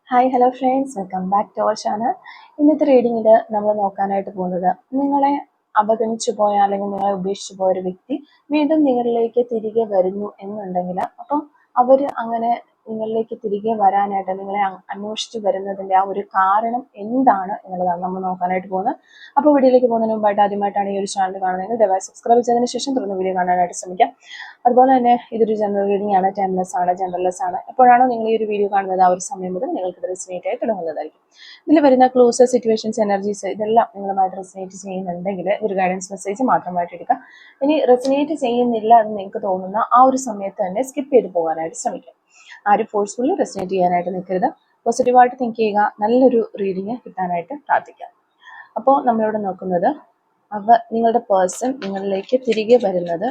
Hi hello friends, welcome back to our channel. ഇന്നത്തെ റീഡിങ്ങിൽ നമ്മൾ നോക്കാനായിട്ട് പോകുന്നത്, നിങ്ങളെ അവഗണിച്ചു പോയ അല്ലെങ്കിൽ നിങ്ങളെ ഉപേക്ഷിച്ചു പോയ ഒരു വ്യക്തി വീണ്ടും നിങ്ങളിലേക്ക് തിരികെ വരുന്നു എന്നുണ്ടെങ്കിൽ, അപ്പം അവർ അങ്ങനെ നിങ്ങളിലേക്ക് തിരികെ വരാനായിട്ട് നിങ്ങളെ അന്വേഷിച്ച് വരുന്നതിൻ്റെ ആ ഒരു കാരണം എന്താണ് എന്നുള്ളതാണ് നമ്മൾ നോക്കാനായിട്ട് പോകുന്നത്. അപ്പോൾ വീഡിയോയിലേക്ക് പോകുന്നതിന് മുമ്പായിട്ട് ആദ്യമായിട്ടാണ് ഈ ഒരു ചാനൽ കാണുന്നതെങ്കിൽ ദയവായി സബ്സ്ക്രൈബ് ചെയ്തതിന് ശേഷം തുടർന്ന് വീഡിയോ കാണാനായിട്ട് ശ്രമിക്കാം. അതുപോലെ തന്നെ ഇതൊരു ജനറൽ റീഡിംഗ് ആണ്, ടൈംലെസ് ആണ്, ജനറൽലെസ് ആണ്. എപ്പോഴാണോ നിങ്ങൾ ഈ ഒരു വീഡിയോ കാണുന്നത് ആ ഒരു സമയം മുതൽ നിങ്ങൾക്ക് ഇത് റെസിനേറ്റ് ആയി തുടങ്ങുന്നതായിരിക്കും. ഇതിൽ വരുന്ന ക്ലോസ്, സിറ്റുവേഷൻസ്, എനർജീസ് ഇതെല്ലാം നിങ്ങളുമായിട്ട് റെസിനേറ്റ് ചെയ്യുന്നുണ്ടെങ്കിൽ ഒരു ഗൈഡൻസ് മെസ്സേജ് മാത്രമായിട്ട് എടുക്കുക. ഇനി റെസിനേറ്റ് ചെയ്യുന്നില്ല എന്ന് നിങ്ങൾക്ക് തോന്നുന്ന ആ ഒരു സമയത്ത് തന്നെ സ്കിപ്പ് ചെയ്ത് പോകാനായിട്ട് ശ്രമിക്കുക. ആരും ഫോഴ്സ്ഫുള്ളി റെസിനേറ്റ് ചെയ്യാനായിട്ട് നിൽക്കരുത്. പോസിറ്റീവായിട്ട് തിങ്ക് ചെയ്യുക. നല്ലൊരു റീഡിങ് കിട്ടാനായിട്ട് പ്രാർത്ഥിക്കുക. അപ്പോൾ നമ്മളിവിടെ നോക്കുന്നത്, നിങ്ങളുടെ പേഴ്സൺ നിങ്ങളിലേക്ക് തിരികെ വരുന്നത്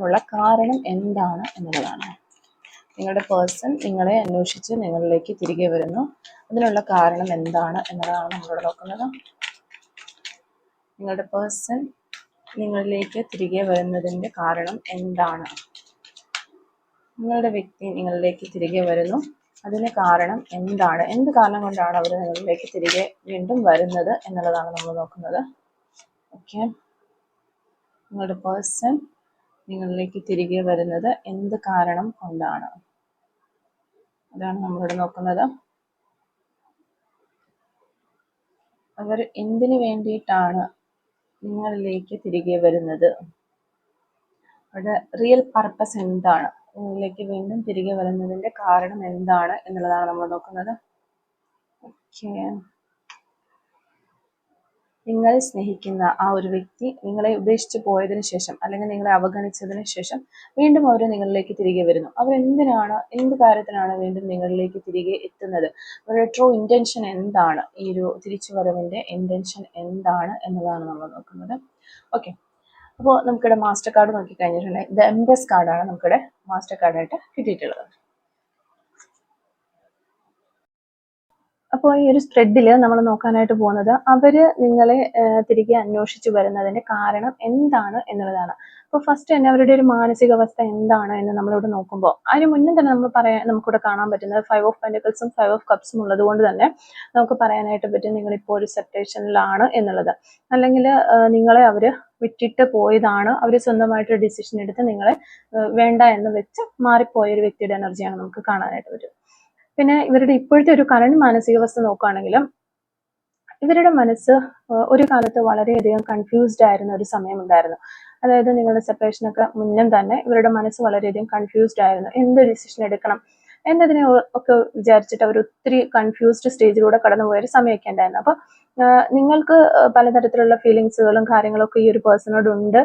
ഉള്ള കാരണം എന്താണ് എന്നുള്ളതാണ്. നിങ്ങളുടെ പേഴ്സൺ നിങ്ങളെ അന്വേഷിച്ച് നിങ്ങളിലേക്ക് തിരികെ വരുന്നു, അതിനുള്ള കാരണം എന്താണ് എന്നതാണ് നമ്മളിവിടെ നോക്കുന്നത്. നിങ്ങളുടെ പേഴ്സൺ നിങ്ങളിലേക്ക് തിരികെ വരുന്നതിൻ്റെ കാരണം എന്താണ്? നിങ്ങളുടെ വ്യക്തി നിങ്ങളിലേക്ക് തിരികെ വരുന്നു, അതിന് കാരണം എന്താണ്? എന്ത് കാരണം കൊണ്ടാണ് അവർ നിങ്ങളിലേക്ക് തിരികെ വീണ്ടും വരുന്നത് എന്നുള്ളതാണ് നമ്മൾ നോക്കുന്നത്. ഓക്കെ, നിങ്ങളുടെ പേഴ്സൺ നിങ്ങളിലേക്ക് തിരികെ വരുന്നത് എന്ത് കാരണം കൊണ്ടാണ്? അതാണ് നമ്മളിവിടെ നോക്കുന്നത്. അവർ എന്തിനു വേണ്ടിയിട്ടാണ് നിങ്ങളിലേക്ക് തിരികെ വരുന്നത്? അവരുടെ റിയൽ പർപ്പസ് എന്താണ്? നിങ്ങളിലേക്ക് വീണ്ടും തിരികെ വരുന്നതിൻ്റെ കാരണം എന്താണ് എന്നുള്ളതാണ് നമ്മൾ നോക്കുന്നത്. ഓക്കെ, നിങ്ങൾ സ്നേഹിക്കുന്ന ആ ഒരു വ്യക്തി നിങ്ങളെ ഉപേക്ഷിച്ച് പോയതിനു ശേഷം അല്ലെങ്കിൽ നിങ്ങളെ അവഗണിച്ചതിന് ശേഷം വീണ്ടും അവർ നിങ്ങളിലേക്ക് തിരികെ വരുന്നു. അവരെന്തിനാണ്, എന്ത് കാര്യത്തിനാണ് വീണ്ടും നിങ്ങളിലേക്ക് തിരികെ എത്തുന്നത്? അവരുടെ ട്രൂ ഇൻറ്റൻഷൻ എന്താണ്? ഈ ഒരു തിരിച്ചുവരവിൻ്റെ ഇൻറ്റൻഷൻ എന്താണ് എന്നുള്ളതാണ് നമ്മൾ നോക്കുന്നത്. ഓക്കെ, അപ്പോൾ നമുക്കിവിടെ മാസ്റ്റർ കാർഡ് നോക്കിക്കഴിഞ്ഞിട്ടുണ്ടെങ്കിൽ ദ എംപ്രസ് കാർഡാണ് നമുക്കിവിടെ മാസ്റ്റർ കാർഡായിട്ട് കിട്ടിയിട്ടുള്ളത്. അപ്പോൾ ഈ ഒരു സ്പ്രെഡിൽ നമ്മൾ നോക്കാനായിട്ട് പോകുന്നത്, അവര് നിങ്ങളെ തിരികെ അന്വേഷിച്ചു വരുന്നതിന്റെ കാരണം എന്താണ് എന്നുള്ളതാണ്. അപ്പോൾ ഫസ്റ്റ് തന്നെ അവരുടെ ഒരു മാനസികാവസ്ഥ എന്താണ് എന്ന് നമ്മളിവിടെ നോക്കുമ്പോൾ, അതിന് മുന്നേ തന്നെ നമുക്കിവിടെ കാണാൻ പറ്റുന്നത് 5 ഓഫ് പെന്റിക്കിൾസും 5 ഓഫ് കപ്സും ഉള്ളത് കൊണ്ട് തന്നെ നമുക്ക് പറയാനായിട്ട് പറ്റും നിങ്ങളിപ്പോൾ ഒരു സെപ്പറേഷനിലാണ് എന്നുള്ളത്. അല്ലെങ്കിൽ നിങ്ങളെ അവർ വിട്ടിട്ട് പോയതാണ്, അവർ സ്വന്തമായിട്ട് ഡിസിഷൻ എടുത്ത് നിങ്ങളെ വേണ്ട എന്ന് വെച്ച് മാറിപ്പോയ ഒരു വ്യക്തിയുടെ എനർജിയാണ് നമുക്ക് കാണാനായിട്ട് പറ്റും. പിന്നെ ഇവരുടെ ഇപ്പോഴത്തെ ഒരു കറണ്ട് മാനസികാവസ്ഥ നോക്കുകയാണെങ്കിലും, ഇവരുടെ മനസ്സ് ഒരു കാലത്ത് വളരെയധികം കൺഫ്യൂസ്ഡ് ആയിരുന്ന ഒരു സമയമുണ്ടായിരുന്നു. അതായത് നിങ്ങളുടെ സെപ്പറേഷനൊക്കെ മുന്നേ തന്നെ ഇവരുടെ മനസ്സ് വളരെയധികം കൺഫ്യൂസ്ഡ് ആയിരുന്നു. എന്ത് ഡിസിഷൻ എടുക്കണം എന്നതിനെ ഒക്കെ വിചാരിച്ചിട്ട് അവർ ഒത്തിരി കൺഫ്യൂസ്ഡ് സ്റ്റേജിലൂടെ കടന്നുപോയൊരു സമയമൊക്കെ ഉണ്ടായിരുന്നു. അപ്പൊ നിങ്ങൾക്ക് പലതരത്തിലുള്ള ഫീലിങ്സുകളും കാര്യങ്ങളൊക്കെ ഈ ഒരു പേഴ്സണോടുണ്ട്.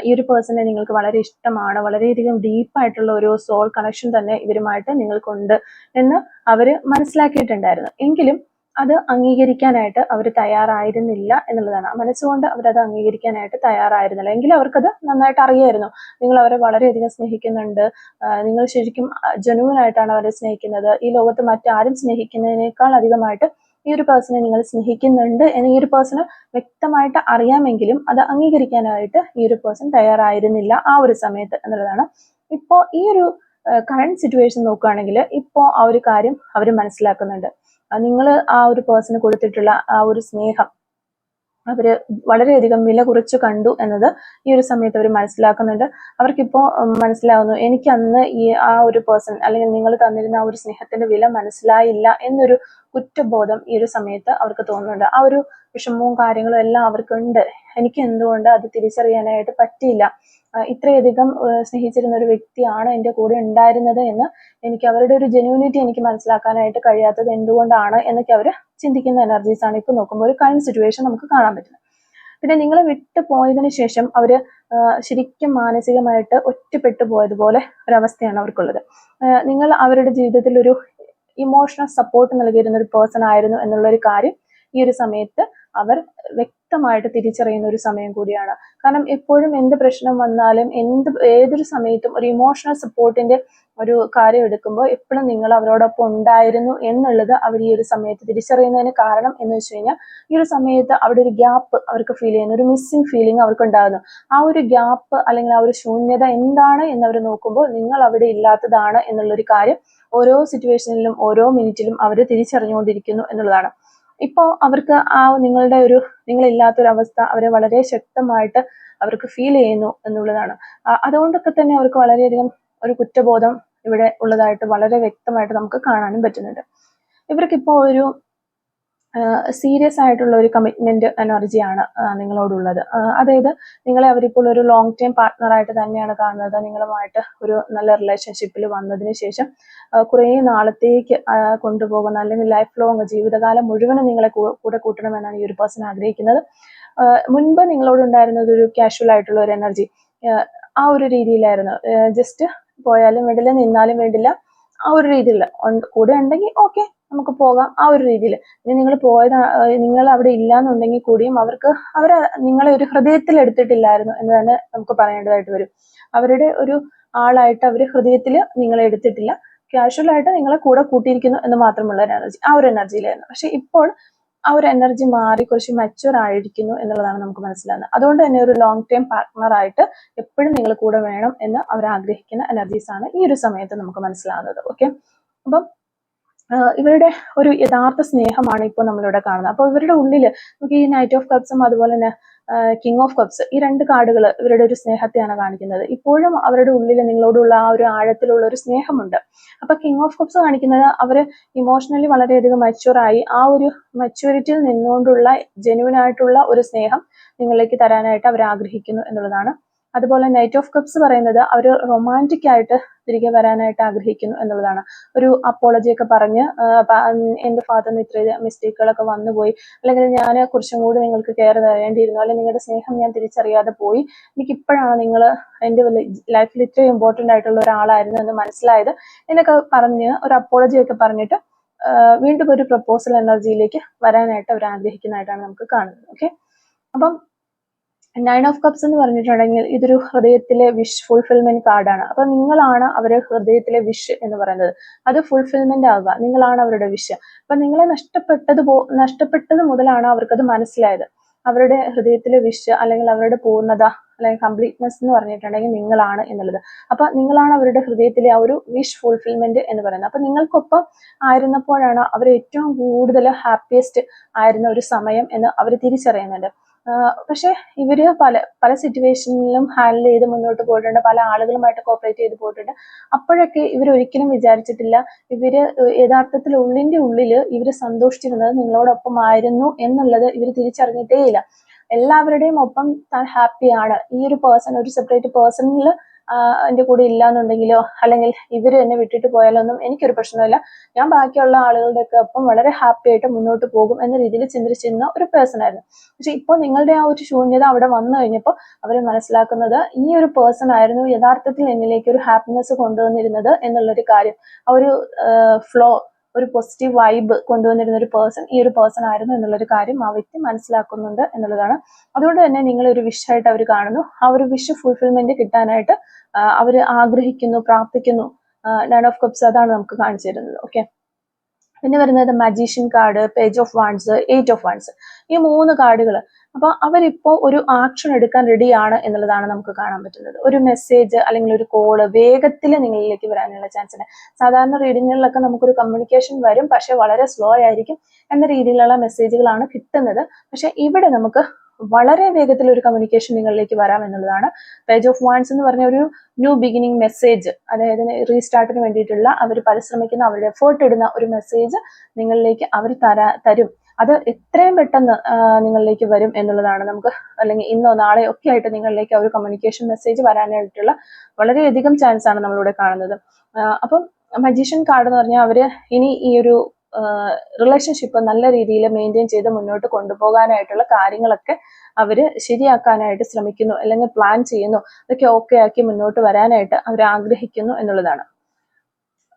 ഈ ഒരു പേഴ്സണെ നിങ്ങൾക്ക് വളരെ ഇഷ്ടമാണ്, വളരെയധികം ഡീപ്പായിട്ടുള്ള ഒരു സോൾ കണക്ഷൻ തന്നെ ഇവരുമായിട്ട് നിങ്ങൾക്കുണ്ട് എന്ന് അവർ മനസ്സിലാക്കിയിട്ടുണ്ടായിരുന്നു. എങ്കിലും അത് അംഗീകരിക്കാനായിട്ട് അവർ തയ്യാറായിരുന്നില്ല എന്നുള്ളതാണ്. മനസ്സുകൊണ്ട് അവരത് അംഗീകരിക്കാനായിട്ട് തയ്യാറായിരുന്നില്ല. എങ്കിലും അവർക്കത് നന്നായിട്ട് അറിയായിരുന്നു, നിങ്ങൾ അവരെ വളരെയധികം സ്നേഹിക്കുന്നുണ്ട്, നിങ്ങൾ ശരിക്കും ജെന്യുവൻ ആയിട്ടാണ് അവരെ സ്നേഹിക്കുന്നത്, ഈ ലോകത്ത് മറ്റാരും സ്നേഹിക്കുന്നതിനേക്കാൾ അധികമായിട്ട് ഈ ഒരു പേഴ്സണെ നിങ്ങൾ സ്നേഹിക്കുന്നുണ്ട് എന്ന് ഈ ഒരു പേഴ്സണ് വ്യക്തമായിട്ട് അറിയാമെങ്കിലും അത് അംഗീകരിക്കാനായിട്ട് ഈ ഒരു പേഴ്സൺ തയ്യാറായിരുന്നില്ല ആ ഒരു സമയത്ത് എന്നുള്ളതാണ്. ഇപ്പോൾ ഈ ഒരു കറണ്ട് സിറ്റുവേഷൻ നോക്കുകയാണെങ്കിൽ ഇപ്പോൾ ആ ഒരു കാര്യം അവർ മനസ്സിലാക്കുന്നുണ്ട്. നിങ്ങൾ ആ ഒരു പേഴ്സണ് കൊടുത്തിട്ടുള്ള ആ ഒരു സ്നേഹം അവര് വളരെയധികം വില കുറച്ച് കണ്ടു എന്നത് ഈ ഒരു സമയത്ത് അവർ മനസ്സിലാക്കുന്നുണ്ട്. അവർക്കിപ്പോ മനസ്സിലാവുന്നു, എനിക്ക് അന്ന് ആ ഒരു പേഴ്സൺ അല്ലെങ്കിൽ നിങ്ങൾ തന്നിരുന്ന ആ ഒരു സ്നേഹത്തിന്റെ വില മനസ്സിലായില്ല എന്നൊരു കുറ്റബോധം ഈ ഒരു സമയത്ത് അവർക്ക് തോന്നുന്നുണ്ട്. ആ ഒരു വിഷമവും കാര്യങ്ങളും എല്ലാം അവർക്കുണ്ട്. എനിക്ക് എന്തുകൊണ്ട് അത് തിരിച്ചറിയാനായിട്ട് പറ്റിയില്ല, ഇത്രയധികം സ്നേഹിച്ചിരുന്ന ഒരു വ്യക്തിയാണ് എൻ്റെ കൂടെ ഉണ്ടായിരുന്നത് എന്ന് എനിക്ക് അവരുടെ ഒരു ജെന്യൂനിറ്റി എനിക്ക് മനസ്സിലാക്കാനായിട്ട് കഴിയാത്തത് എന്തുകൊണ്ടാണ് എന്നൊക്കെ അവർ ചിന്തിക്കുന്ന എനർജീസ് ആണ് ഇപ്പോൾ നോക്കുമ്പോൾ ഒരു കറണ്ട് സിറ്റുവേഷൻ നമുക്ക് കാണാൻ പറ്റുന്നത്. പിന്നെ നിങ്ങളെ വിട്ടു പോയതിനു ശേഷം അവര് ശരിക്കും മാനസികമായിട്ട് ഒറ്റപ്പെട്ടു പോയതുപോലെ ഒരവസ്ഥയാണ് അവർക്കുള്ളത്. നിങ്ങൾ അവരുടെ ജീവിതത്തിൽ ഒരു ഇമോഷണൽ സപ്പോർട്ട് നൽകിയിരുന്ന ഒരു പേഴ്സൺ ആയിരുന്നു എന്നുള്ളൊരു കാര്യം ഈ ഒരു സമയത്ത് അവർ വ്യക്തമായിട്ട് തിരിച്ചറിയുന്ന ഒരു സമയം കൂടിയാണ്. കാരണം എപ്പോഴും എന്ത് പ്രശ്നം വന്നാലും ഏതൊരു സമയത്തും ഒരു ഇമോഷണൽ സപ്പോർട്ടിന്റെ ഒരു കാര്യം എടുക്കുമ്പോൾ എപ്പോഴും നിങ്ങൾ അവരോടൊപ്പം ഉണ്ടായിരുന്നു എന്നുള്ളത് അവർ ഈ ഒരു സമയത്ത് തിരിച്ചറിയുന്നതിന് കാരണം എന്ന് വെച്ച് കഴിഞ്ഞാൽ, ഈ ഒരു സമയത്ത് അവിടെ ഒരു ഗ്യാപ്പ് അവർക്ക് ഫീൽ ചെയ്യുന്നു, ഒരു മിസ്സിങ് ഫീലിംഗ് അവർക്ക് ഉണ്ടാകുന്നു. ആ ഒരു ഗ്യാപ്പ് അല്ലെങ്കിൽ ആ ഒരു ശൂന്യത എന്താണ് എന്നവർ നോക്കുമ്പോൾ നിങ്ങൾ അവിടെ ഇല്ലാത്തതാണ് എന്നുള്ളൊരു കാര്യം ഓരോ സിറ്റുവേഷനിലും ഓരോ മിനിറ്റിലും അവർ തിരിച്ചറിഞ്ഞുകൊണ്ടിരിക്കുന്നു എന്നുള്ളതാണ്. ഇപ്പോൾ അവർക്ക് ആ നിങ്ങളില്ലാത്തൊരു അവസ്ഥ അവരെ വളരെ ശക്തമായിട്ട് അവർക്ക് ഫീൽ ചെയ്യുന്നു എന്നുള്ളതാണ്. അതുകൊണ്ടൊക്കെ തന്നെ അവർക്ക് വളരെയധികം ഒരു കുറ്റബോധം ഇവിടെ ഉള്ളതായിട്ട് വളരെ വ്യക്തമായിട്ട് നമുക്ക് കാണാനും പറ്റുന്നുണ്ട്. ഇവർക്കിപ്പോൾ ഒരു സീരിയസ് ആയിട്ടുള്ള ഒരു കമ്മിറ്റ്മെന്റ് എനർജിയാണ് നിങ്ങളോടുള്ളത്. അതായത് നിങ്ങളെ അവരിപ്പോൾ ഒരു ലോങ് ടൈം പാർട്ട്ണറായിട്ട് തന്നെയാണ് കാണുന്നത്. നിങ്ങളുമായിട്ട് ഒരു നല്ല റിലേഷൻഷിപ്പിൽ വന്നതിന് ശേഷം കുറേ നാളത്തേക്ക് കൊണ്ടുപോകുന്ന, അല്ലെങ്കിൽ ലൈഫ് ലോങ് ജീവിതകാലം മുഴുവനും നിങ്ങളെ കൂടെ കൂട്ടണമെന്നാണ് ഈ ഒരു പേഴ്സൺ ആഗ്രഹിക്കുന്നത്. മുൻപ് നിങ്ങളോടുണ്ടായിരുന്നത് ഒരു കാഷ്വൽ ആയിട്ടുള്ള ഒരു എനർജി, ആ ഒരു രീതിയിലായിരുന്നു. ജസ്റ്റ് പോയാലും വേണ്ടില്ല, നിന്നാലും വേണ്ടില്ല, ആ ഒരു രീതിയിൽ കൂടെ ഉണ്ടെങ്കിൽ ഓക്കെ നമുക്ക് പോകാം, ആ ഒരു രീതിയിൽ. ഇനി നിങ്ങൾ അവിടെ ഇല്ലാന്നുണ്ടെങ്കിൽ കൂടിയും അവർ നിങ്ങളെ ഒരു ഹൃദയത്തിൽ എടുത്തിട്ടില്ലായിരുന്നു എന്ന് തന്നെ നമുക്ക് പറയേണ്ടതായിട്ട് വരും. അവരുടെ ഒരു ആളായിട്ട് അവർ ഹൃദയത്തിൽ നിങ്ങളെ എടുത്തിട്ടില്ല, കാഷ്വൽ ആയിട്ട് നിങ്ങളെ കൂടെ കൂട്ടിയിരിക്കുന്നു എന്ന് മാത്രമുള്ള ഒരു എനർജി, ആ ഒരു എനർജിയിലായിരുന്നു. പക്ഷെ ഇപ്പോൾ ആ ഒരു എനർജി മാറി കുറച്ച് മച്ചുവർ ആയിരിക്കുന്നു എന്നുള്ളതാണ് നമുക്ക് മനസ്സിലാകുന്നത്. അതുകൊണ്ട് തന്നെ ഒരു ലോങ് ടൈം പാർട്ട്ണർ ആയിട്ട് എപ്പോഴും നിങ്ങൾ കൂടെ വേണം എന്ന് അവർ ആഗ്രഹിക്കുന്ന എനർജീസ് ആണ് ഈ ഒരു സമയത്ത് നമുക്ക് മനസ്സിലാകുന്നത്. ഓക്കെ, അപ്പം ഇവരുടെ ഒരു യഥാർത്ഥ സ്നേഹമാണ് ഇപ്പോൾ നമ്മളിവിടെ കാണുന്നത്. അപ്പോൾ ഇവരുടെ ഉള്ളിൽ നമുക്ക് ഈ നൈറ്റ് ഓഫ് കപ്സും അതുപോലെ തന്നെ കിങ് ഓഫ് കപ്സ്, ഈ രണ്ട് കാർഡുകൾ ഇവരുടെ ഒരു സ്നേഹത്തെയാണ് കാണിക്കുന്നത്. ഇപ്പോഴും അവരുടെ ഉള്ളിൽ നിങ്ങളോടുള്ള ആ ഒരു ആഴത്തിലുള്ള ഒരു സ്നേഹമുണ്ട്. അപ്പൊ കിങ് ഓഫ് കപ്സ് കാണിക്കുന്നത് അവർ ഇമോഷണലി വളരെയധികം മച്ചുവറായി ആ ഒരു മച്യൂരിറ്റിയിൽ നിന്നുകൊണ്ടുള്ള ജെന്യുവൻ ആയിട്ടുള്ള ഒരു സ്നേഹം നിങ്ങളിലേക്ക് തരാനായിട്ട് അവർ ആഗ്രഹിക്കുന്നു എന്നുള്ളതാണ്. അതുപോലെ നൈറ്റ് ഓഫ് കപ്സ് പറയുന്നത് അവർ റൊമാൻറ്റിക് ആയിട്ട് തിരികെ വരാനായിട്ട് ആഗ്രഹിക്കുന്നു എന്നുള്ളതാണ്. ഒരു അപ്പോളജി ഒക്കെ പറഞ്ഞ് എൻ്റെ ഭാഗത്തുനിന്ന് ഇത്ര മിസ്റ്റേക്കുകളൊക്കെ വന്നുപോയി, അല്ലെങ്കിൽ ഞാൻ കുറച്ചും കൂടി നിങ്ങൾക്ക് കെയർ തരേണ്ടിയിരുന്നു, അല്ലെങ്കിൽ നിങ്ങളുടെ സ്നേഹം ഞാൻ തിരിച്ചറിയാതെ പോയി, എനിക്കിപ്പോഴാണ് നിങ്ങൾ എൻ്റെ ലൈഫിൽ ഇത്രയും ഇമ്പോർട്ടൻ്റ് ആയിട്ടുള്ള ഒരാളായിരുന്നു എന്ന് മനസ്സിലായത് എന്നൊക്കെ പറഞ്ഞ് ഒരു അപ്പോളജി ഒക്കെ പറഞ്ഞിട്ട് വീണ്ടും ഒരു പ്രപ്പോസൽ എനർജിയിലേക്ക് വരാനായിട്ട് അവർ ആഗ്രഹിക്കുന്നതായിട്ടാണ് നമുക്ക് കാണുന്നത്. ഓക്കെ, അപ്പം 9 ഓഫ് കപ്സ് എന്ന് പറഞ്ഞിട്ടുണ്ടെങ്കിൽ ഇതൊരു ഹൃദയത്തിലെ വിഷ് ഫുൾഫിൽമെന്റ് കാർഡാണ്. അപ്പൊ നിങ്ങളാണ് അവരുടെ ഹൃദയത്തിലെ വിഷ് എന്ന് പറയുന്നത്. അത് ഫുൾഫിൽമെന്റ് ആവുക, നിങ്ങളാണ് അവരുടെ വിഷ്. അപ്പൊ നിങ്ങളെ നഷ്ടപ്പെട്ടത് മുതലാണ് അവർക്കത് മനസ്സിലായത്. അവരുടെ ഹൃദയത്തിലെ വിഷ് അല്ലെങ്കിൽ അവരുടെ പൂർണ്ണത അല്ലെങ്കിൽ കംപ്ലീറ്റ്നെസ് എന്ന് പറഞ്ഞിട്ടുണ്ടെങ്കിൽ നിങ്ങളാണ് എന്നുള്ളത്. അപ്പൊ നിങ്ങളാണ് അവരുടെ ഹൃദയത്തിലെ ആ ഒരു വിഷ് ഫുൾഫിൽമെന്റ് എന്ന് പറയുന്നത്. അപ്പൊ നിങ്ങൾക്കൊപ്പം ആയിരുന്നപ്പോഴാണ് അവർ ഏറ്റവും കൂടുതൽ ഹാപ്പിയസ്റ്റ് ആയിരുന്ന ഒരു സമയം എന്ന് അവർ തിരിച്ചറിയുന്നുണ്ട്. പക്ഷെ ഇവര് പല സിറ്റുവേഷനിലും ഹാൻഡിൽ ചെയ്ത് മുന്നോട്ട് പോയിട്ടുണ്ട്, പല ആളുകളുമായിട്ട് കോപ്പറേറ്റ് ചെയ്ത് പോയിട്ടുണ്ട്. അപ്പോഴൊക്കെ ഇവർ ഒരിക്കലും വിചാരിച്ചിട്ടില്ല ഇവര് യഥാർത്ഥത്തിൽ ഉള്ളിന്റെ ഉള്ളില് ഇവര് സന്തോഷിച്ചിരുന്നത് നിങ്ങളോടൊപ്പം ആയിരുന്നു എന്നുള്ളത് ഇവർ തിരിച്ചറിഞ്ഞിട്ടേ ഇല്ല. എല്ലാവരുടെയും ഒപ്പം താൻ ഹാപ്പിയാണ്. ഈ ഒരു പേഴ്സൺ, ഒരു സെപ്പറേറ്റ് പേഴ്സണിൽ എൻ്റെ കൂടെ ഇല്ലാന്നുണ്ടെങ്കിലോ അല്ലെങ്കിൽ ഇവര് എന്നെ വിട്ടിട്ട് പോയാലോ ഒന്നും എനിക്കൊരു പ്രശ്നമില്ല, ഞാൻ ബാക്കിയുള്ള ആളുകളുടെയൊക്കെ ഒപ്പം വളരെ ഹാപ്പി ആയിട്ട് മുന്നോട്ട് പോകും എന്ന രീതിയിൽ ചിന്തിച്ചിരുന്ന ഒരു പേഴ്സൺ ആയിരുന്നു. പക്ഷെ ഇപ്പോൾ നിങ്ങളുടെ ആ ഒരു ശൂന്യത അവിടെ വന്നു കഴിഞ്ഞപ്പോൾ അവർ മനസ്സിലാക്കുന്നത് ഈ ഒരു പേഴ്സൺ ആയിരുന്നു യഥാർത്ഥത്തിൽ എന്നിലേക്ക് ഒരു ഹാപ്പിനെസ് കൊണ്ടുവന്നിരുന്നത് എന്നുള്ളൊരു കാര്യം. ആ ഒരു ഫ്ലോ, ഒരു പോസിറ്റീവ് വൈബ് കൊണ്ടുവന്നിരുന്ന ഒരു പേഴ്സൺ ഈ ഒരു പേഴ്സൺ ആയിരുന്നു എന്നുള്ളൊരു കാര്യം ആ വ്യക്തി മനസ്സിലാക്കുന്നുണ്ട് എന്നുള്ളതാണ്. അതുകൊണ്ട് തന്നെ നിങ്ങളൊരു വിഷായിട്ട് അവർ കാണുന്നു. ആ ഒരു വിഷ് ഫുൾഫിൽമെന്റ് കിട്ടാനായിട്ട് അവർ ആഗ്രഹിക്കുന്നു, പ്രാർത്ഥിക്കുന്നു. 9 ഓഫ് കപ്സ് അതാണ് നമുക്ക് കാണിച്ചു തരുന്നത്. ഓക്കെ, പിന്നെ വരുന്നത് magician card, page of wands, 8 of wands, ഈ 3 കാർഡുകൾ. അപ്പൊ അവരിപ്പോ ഒരു ആക്ഷൻ എടുക്കാൻ റെഡിയാണ് എന്നുള്ളതാണ് നമുക്ക് കാണാൻ പറ്റുന്നത്. ഒരു മെസ്സേജ് അല്ലെങ്കിൽ ഒരു കോള് വേഗത്തിൽ നിങ്ങളിലേക്ക് വരാനുള്ള ചാൻസ് ഉണ്ട്. സാധാരണ റീഡിങ്ങുകളിലൊക്കെ നമുക്കൊരു കമ്മ്യൂണിക്കേഷൻ വരും, പക്ഷെ വളരെ സ്ലോ ആയിരിക്കും എന്ന രീതിയിലുള്ള മെസ്സേജുകളാണ് കിട്ടുന്നത്. പക്ഷെ ഇവിടെ നമുക്ക് വളരെ വേഗത്തിൽ ഒരു കമ്മ്യൂണിക്കേഷൻ നിങ്ങളിലേക്ക് വരാം എന്നുള്ളതാണ്. പേജ് ഓഫ് വാൺസ് എന്ന് പറഞ്ഞ ഒരു ന്യൂ ബിഗിനിങ് മെസ്സേജ്, അതായത് റീസ്റ്റാർട്ടിന് വേണ്ടിയിട്ടുള്ള അവർ പരിശ്രമിക്കുന്ന, അവരുടെ എഫേർട്ട് ഇടുന്ന ഒരു മെസ്സേജ് നിങ്ങളിലേക്ക് അവർ തരും. അത് എത്രയും പെട്ടെന്ന് നിങ്ങളിലേക്ക് വരും എന്നുള്ളതാണ് നമുക്ക്, അല്ലെങ്കിൽ ഇന്നോ നാളെയോ ഒക്കെ ആയിട്ട് നിങ്ങളിലേക്ക് ആ ഒരു കമ്മ്യൂണിക്കേഷൻ മെസ്സേജ് വരാനായിട്ടുള്ള വളരെയധികം ചാൻസ് ആണ് നമ്മളിവിടെ കാണുന്നത്. അപ്പം മജീഷ്യൻ കാർഡ് എന്ന് പറഞ്ഞാൽ അവര് ഇനി ഈ ഒരു റിലേഷൻഷിപ്പ് നല്ല രീതിയിൽ മെയിൻറ്റെയിൻ ചെയ്ത് മുന്നോട്ട് കൊണ്ടുപോകാനായിട്ടുള്ള കാര്യങ്ങളൊക്കെ അവര് ശരിയാക്കാനായിട്ട് ശ്രമിക്കുന്നു, അല്ലെങ്കിൽ പ്ലാൻ ചെയ്യുന്നു. അതൊക്കെ ഓക്കെ ആക്കി മുന്നോട്ട് വരാനായിട്ട് അവർ ആഗ്രഹിക്കുന്നു എന്നുള്ളതാണ്.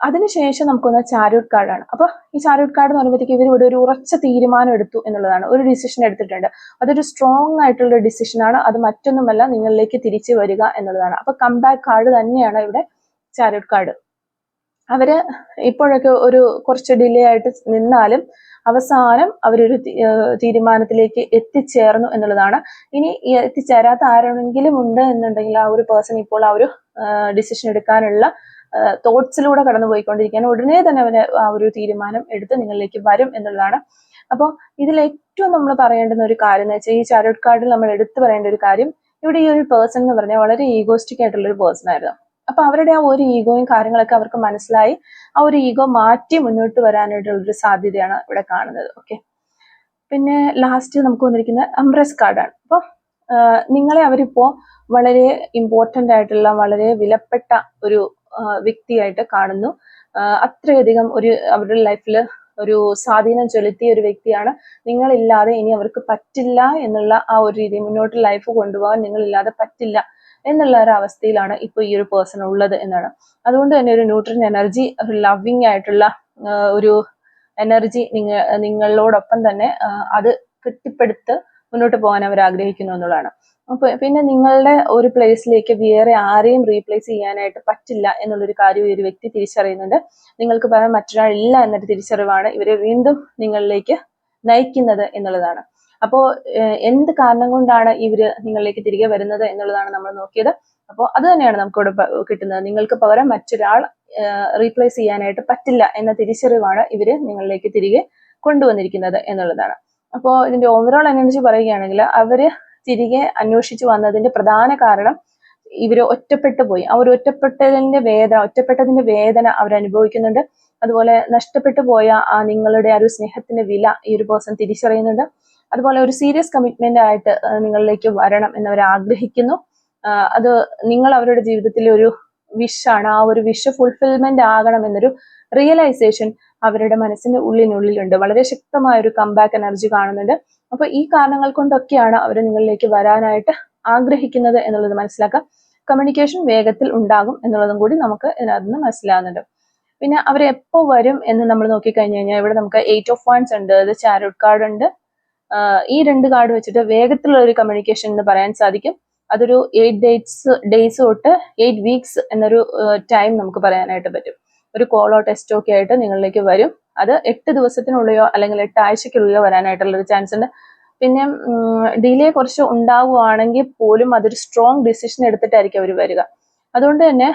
അതിനുശേഷം നമുക്കൊന്ന് ചാരിയറ്റ് കാർഡാണ്. അപ്പൊ ഈ ചാരിയറ്റ് കാർഡ് എന്ന് പറയുമ്പോഴത്തേക്ക് ഇവർ ഇവിടെ ഒരു ഉറച്ച തീരുമാനം എടുത്തു എന്നുള്ളതാണ്. ഒരു ഡിസിഷൻ എടുത്തിട്ടുണ്ട്, അതൊരു സ്ട്രോങ് ആയിട്ടുള്ള ഡിസിഷൻ ആണ്. അത് മറ്റൊന്നുമല്ല, നിങ്ങളിലേക്ക് തിരിച്ചു വരിക എന്നുള്ളതാണ്. അപ്പൊ കംബാക്ക് കാർഡ് തന്നെയാണ് ഇവിടെ ചാരിയറ്റ് കാർഡ്. അവര് ഇപ്പോഴൊക്കെ ഒരു കുറച്ച് ഡിലേ ആയിട്ട് നിന്നാലും അവസാനം അവരൊരു തീരുമാനത്തിലേക്ക് എത്തിച്ചേർന്നു എന്നുള്ളതാണ്. ഇനി എത്തിച്ചേരാത്ത ആരെങ്കിലും ഉണ്ട് എന്നുണ്ടെങ്കിൽ ആ ഒരു പേഴ്സൺ ഇപ്പോൾ ആ ഒരു ഡിസിഷൻ എടുക്കാനുള്ള തോട്ട്സിലൂടെ കടന്നു പോയിക്കൊണ്ടിരിക്കുകയാണ്. ഉടനെ തന്നെ അവന് ആ ഒരു തീരുമാനം എടുത്ത് നിങ്ങളിലേക്ക് വരും എന്നുള്ളതാണ്. അപ്പോൾ ഇതിൽ ഏറ്റവും നമ്മൾ പറയേണ്ടുന്ന ഒരു കാര്യം എന്ന് വെച്ചാൽ ഈ ചാരോട്ട് കാർഡിൽ നമ്മൾ എടുത്തു പറയേണ്ട ഒരു കാര്യം, ഇവിടെ ഈ ഒരു പേഴ്സൺ എന്ന് പറഞ്ഞാൽ വളരെ ഈഗോസ്റ്റിക് ആയിട്ടുള്ള ഒരു പേഴ്സൺ ആയിരുന്നു. അപ്പൊ അവരുടെ ആ ഒരു ഈഗോയും കാര്യങ്ങളൊക്കെ അവർക്ക് മനസ്സിലായി ആ ഒരു ഈഗോ മാറ്റി മുന്നോട്ട് വരാനായിട്ടുള്ളൊരു സാധ്യതയാണ് ഇവിടെ കാണുന്നത്. ഓക്കെ, പിന്നെ ലാസ്റ്റ് നമുക്ക് വന്നിരിക്കുന്ന എംപ്രസ് കാർഡാണ്. അപ്പോൾ നിങ്ങളെ അവരിപ്പോ വളരെ ഇമ്പോർട്ടന്റ് ആയിട്ടുള്ള വളരെ വിലപ്പെട്ട ഒരു വ്യക്തിയായിട്ട് കാണുന്നു. അത്രയധികം ഒരു അവരുടെ ലൈഫിൽ ഒരു സ്വാധീനം ചെലുത്തിയ ഒരു വ്യക്തിയാണ്. നിങ്ങളില്ലാതെ ഇനി അവർക്ക് പറ്റില്ല എന്നുള്ള ആ ഒരു രീതി, മുന്നോട്ട് ലൈഫ് കൊണ്ടുപോകാൻ നിങ്ങളില്ലാതെ പറ്റില്ല എന്നുള്ള ഒരു അവസ്ഥയിലാണ് ഇപ്പോൾ ഈ ഒരു പേഴ്സൺ ഉള്ളത് എന്നാണ്. അതുകൊണ്ട് തന്നെ ഒരു ന്യൂട്രൽ എനർജി, ഒരു ലവിങ് ആയിട്ടുള്ള ഒരു എനർജി നിങ്ങളോടൊപ്പം തന്നെ അത് കെട്ടിപ്പടുത്ത് മുന്നോട്ട് പോകാൻ അവർ ആഗ്രഹിക്കുന്നു എന്നുള്ളതാണ്. അപ്പൊ പിന്നെ നിങ്ങളുടെ ഒരു പ്ലേസിലേക്ക് വേറെ ആരെയും റീപ്ലേസ് ചെയ്യാനായിട്ട് പറ്റില്ല എന്നുള്ളൊരു കാര്യം ഈ ഒരു വ്യക്തി തിരിച്ചറിയുന്നുണ്ട്. നിങ്ങൾക്ക് പറയാൻ മറ്റൊരാളില്ല എന്നൊരു തിരിച്ചറിവാണ് ഇവരെ വീണ്ടും നിങ്ങളിലേക്ക് നയിക്കുന്നത് എന്നുള്ളതാണ്. അപ്പോൾ എന്ത് കാരണം കൊണ്ടാണ് ഇവര് നിങ്ങളിലേക്ക് തിരികെ വരുന്നത് എന്നുള്ളതാണ് നമ്മൾ നോക്കിയത്. അപ്പോൾ അത് തന്നെയാണ് നമുക്കിവിടെ കിട്ടുന്നത്. നിങ്ങൾക്ക് പകരം മറ്റൊരാൾ റീപ്ലേസ് ചെയ്യാനായിട്ട് പറ്റില്ല എന്ന തിരിച്ചറിവാണ് ഇവര് നിങ്ങളിലേക്ക് തിരികെ കൊണ്ടുവന്നിരിക്കുന്നത് എന്നുള്ളതാണ്. അപ്പോൾ ഇതിന്റെ ഓവറോൾ എനർജി പറയുകയാണെങ്കിൽ അവര് തിരികെ അന്വേഷിച്ചു വന്നതിന്റെ പ്രധാന കാരണം ഇവര് ഒറ്റപ്പെട്ടു പോയി. ആ ഒരു ഒറ്റപ്പെട്ടതിന്റെ വേദന അവർ അനുഭവിക്കുന്നുണ്ട്. അതുപോലെ നഷ്ടപ്പെട്ടു പോയ ആ നിങ്ങളുടെ ആ ഒരു സ്നേഹത്തിന്റെ വില ഈ ഒരു പേഴ്സൺ തിരിച്ചറിയുന്നുണ്ട്. അതുപോലെ ഒരു സീരിയസ് കമ്മിറ്റ്മെന്റ് ആയിട്ട് നിങ്ങളിലേക്ക് വരണം എന്നവർ ആഗ്രഹിക്കുന്നു. അത് നിങ്ങൾ അവരുടെ ജീവിതത്തിലെ ഒരു വിഷാണ്. ആ ഒരു വിഷ് ഫുൾഫിൽമെന്റ് ആകണം എന്നൊരു റിയലൈസേഷൻ അവരുടെ മനസ്സിന്റെ ഉള്ളിനുള്ളിലുണ്ട്. വളരെ ശക്തമായ ഒരു കംബാക്ക് എനർജി കാണുന്നുണ്ട്. അപ്പൊ ഈ കാരണങ്ങൾ കൊണ്ടൊക്കെയാണ് അവർ നിങ്ങളിലേക്ക് വരാനായിട്ട് ആഗ്രഹിക്കുന്നത് എന്നുള്ളത് മനസ്സിലാക്കാം. കമ്മ്യൂണിക്കേഷൻ വേഗത്തിൽ ഉണ്ടാകും എന്നുള്ളതും കൂടി നമുക്ക് ഇതിനകത്ത് നിന്ന് മനസ്സിലാകുന്നുണ്ട്. പിന്നെ അവർ എപ്പോ വരും എന്ന് നമ്മൾ നോക്കിക്കഴിഞ്ഞു കഴിഞ്ഞാൽ ഇവിടെ നമുക്ക് 8 ഓഫ് വാൻഡ്സ് ഉണ്ട്, അത് ചാരോട്ട് കാർഡ് ഉണ്ട്. ഈ 2 കാർഡ് വെച്ചിട്ട് വേഗത്തിലുള്ള ഒരു കമ്മ്യൂണിക്കേഷൻ എന്ന് പറയാൻ സാധിക്കും. അതൊരു 8 ഡേയ്സ് തൊട്ട് 8 വീക്സ് എന്നൊരു ടൈം നമുക്ക് പറയാനായിട്ട് പറ്റും. ഒരു കോളോ ടെസ്റ്റോ ഒക്കെ ആയിട്ട് നിങ്ങളിലേക്ക് വരും. അത് 8 ദിവസത്തിനുള്ളിലോ അല്ലെങ്കിൽ 8 ആഴ്ചക്കുള്ളിലോ വരാനായിട്ടുള്ള ഒരു ചാൻസ് ഉണ്ട്. പിന്നെ ഡിലേ കുറച്ച് ഉണ്ടാവുകയാണെങ്കിൽ പോലും അതൊരു സ്ട്രോങ് ഡിസിഷൻ എടുത്തിട്ടായിരിക്കും അവർ വരിക. അതുകൊണ്ട് തന്നെ